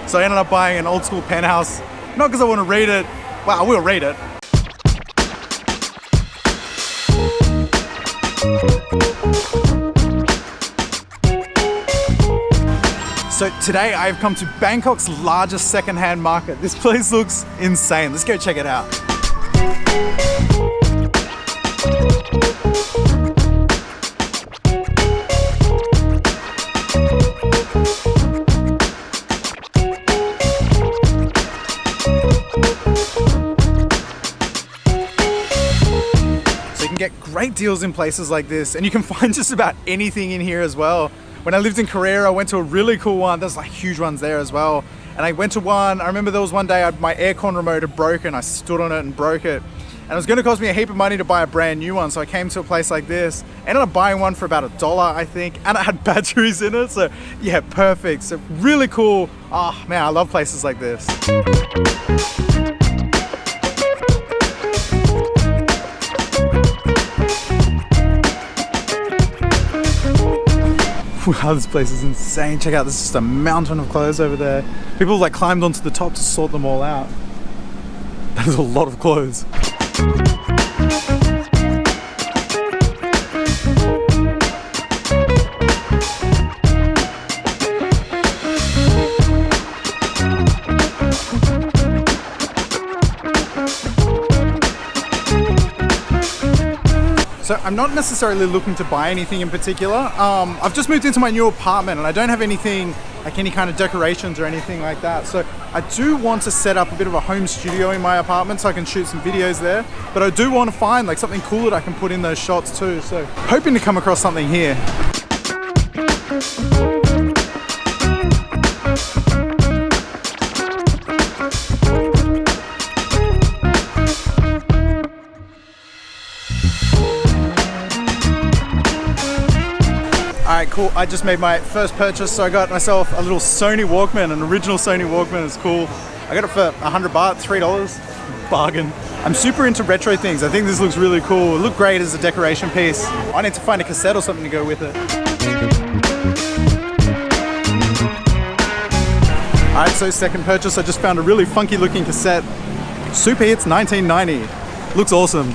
So I ended up buying an old school penthouse, not because I want to read it. Well, I will read it. So today I've come to Bangkok's largest secondhand market. This place looks insane. Let's go check it out. So you can get great deals in places like this, and you can find just about anything in here as well. When I lived in Korea, I went to a really cool one. There's like huge ones there as well. And I went to one, I remember there was one day my aircon remote had broken. I stood on it and broke it. And it was gonna cost me a heap of money to buy a brand new one. So I came to a place like this, ended up buying one for about $1, I think. And it had batteries in it. So yeah, perfect. So really cool. Oh man, I love places like this. Wow, this place is insane. Check out, there's just a mountain of clothes over there. People like climbed onto the top to sort them all out. That is a lot of clothes. So I'm not necessarily looking to buy anything in particular. I've just moved into my new apartment and I don't have anything like any kind of decorations or anything like that. So I do want to set up a bit of a home studio in my apartment so I can shoot some videos there. But I do want to find like something cool that I can put in those shots too. So hoping to come across something here. Alright, cool. I just made my first purchase, so I got myself a little Sony Walkman, an original Sony Walkman. It's cool. I got it for 100 baht, $3. Bargain. I'm super into retro things. I think this looks really cool. It looked great as a decoration piece. I need to find a cassette or something to go with it. Alright, so second purchase, I just found a really funky looking cassette. Super Hits 1990. Looks awesome.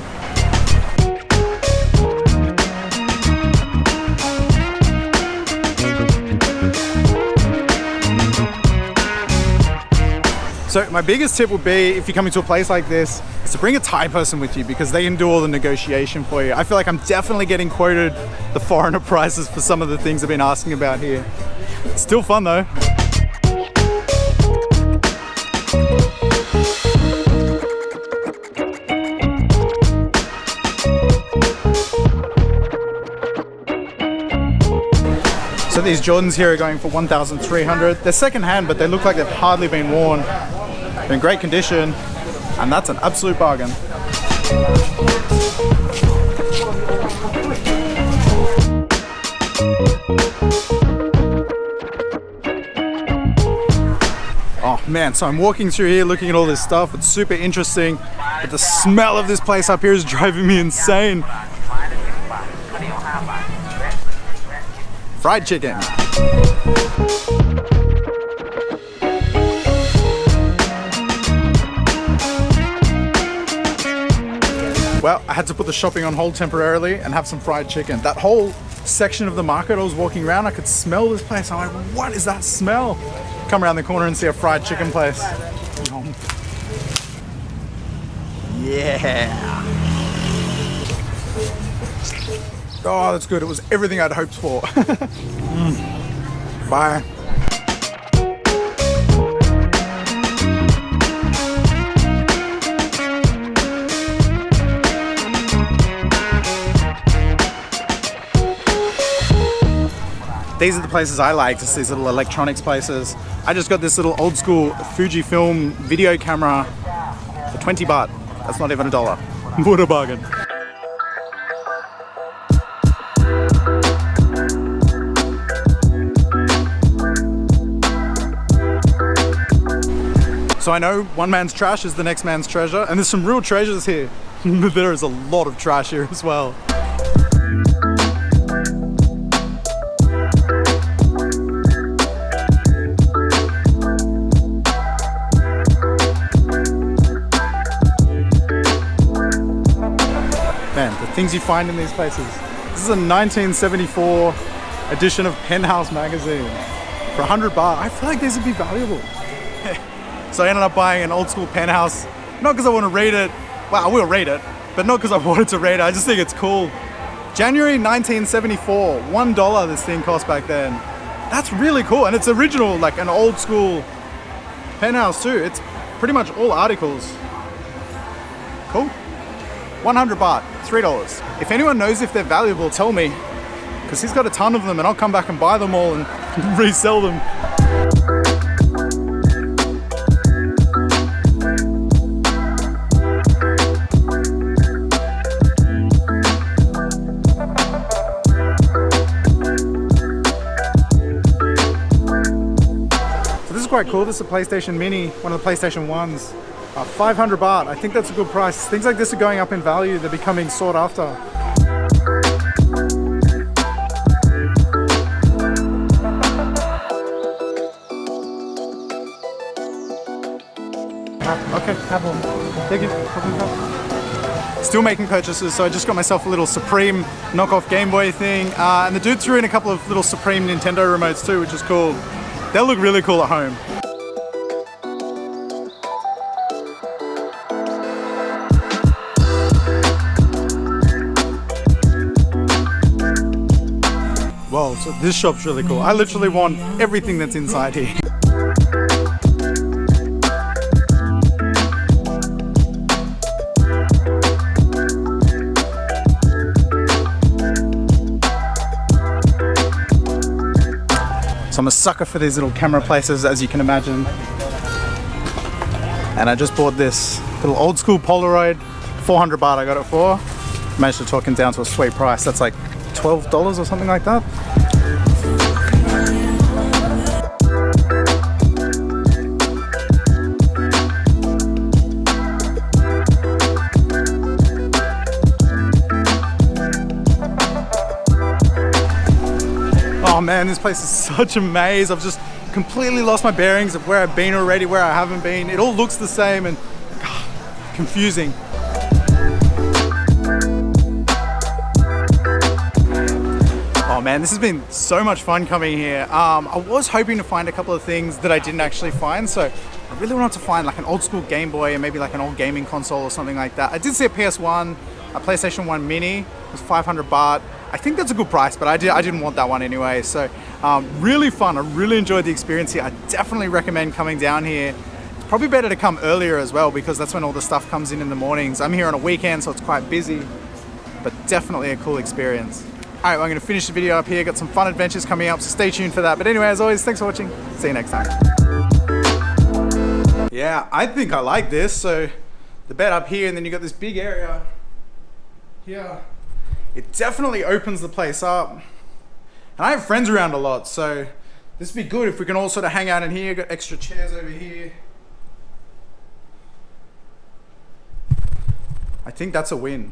So my biggest tip would be, if you're coming to a place like this, is to bring a Thai person with you because they can do all the negotiation for you. I feel like I'm definitely getting quoted the foreigner prices for some of the things I've been asking about here. It's still fun though. So these Jordans here are going for 1,300. They're secondhand, but they look like they've hardly been worn. They're in great condition, and that's an absolute bargain. Oh man, so I'm walking through here looking at all this stuff. It's super interesting, but the smell of this place up here is driving me insane. Fried chicken. Well, I had to put the shopping on hold temporarily and have some fried chicken. That whole section of the market I was walking around, I could smell this place. I'm like, what is that smell? Come around the corner and see a fried chicken place. Yeah. Oh, that's good. It was everything I'd hoped for. Bye. These are the places I like, just these little electronics places. I just got this little old school Fujifilm video camera for 20 baht. That's not even $1. What a bargain. So I know one man's trash is the next man's treasure, and there's some real treasures here. But there is a lot of trash here as well. things you find in these places. This is a 1974 edition of Penthouse magazine for 100 baht. I feel like these would be valuable. So I ended up buying an old school penthouse, not because I want to read it. Well, I will read it, but not because I wanted to read it. I just think it's cool. January 1974, $1 this thing cost back then. That's really cool, and it's original, like an old school penthouse too. It's pretty much all articles. Cool. 100 baht, $3. If anyone knows if they're valuable, tell me, because he's got a ton of them and I'll come back and buy them all and resell them. Quite cool. This is a PlayStation Mini, one of the PlayStation 1s. 500 baht. I think that's a good price. Things like this are going up in value. They're becoming sought after. Okay, have one. Thank you. Still making purchases, so I just got myself a little Supreme knockoff Game Boy thing. And the dude threw in a couple of little Supreme Nintendo remotes too, which is cool. They'll look really cool at home. Whoa, so this shop's really cool. I literally want everything that's inside here. So I'm a sucker for these little camera places, as you can imagine. And I just bought this little old school Polaroid, 400 baht I got it for. Managed to talk him down to a sweet price. That's like $12 or something like that. Oh man, this place is such a maze. I've just completely lost my bearings of where I've been already, where I haven't been. It all looks the same and confusing. Oh man, this has been so much fun coming here. I was hoping to find a couple of things that I didn't actually find, so I really wanted to find like an old school Game Boy and maybe like an old gaming console or something like that. I did see a PS1, a PlayStation 1 Mini. It was 500 baht. I think that's a good price, but I didn't want that one anyway. So really fun. I really enjoyed the experience here. I definitely recommend coming down here. It's probably better to come earlier as well, because that's when all the stuff comes in the mornings. I'm here on a weekend, so it's quite busy, but definitely a cool experience. All right, well, I'm gonna finish the video up here. Got some fun adventures coming up, so stay tuned for that. But anyway, as always, thanks for watching. See you next time. Yeah, I think I like this. So the bed up here, and then you got this big area here. It definitely opens the place up. And I have friends around a lot, so this would be good if we can all sort of hang out in here. Got extra chairs over here. I think that's a win.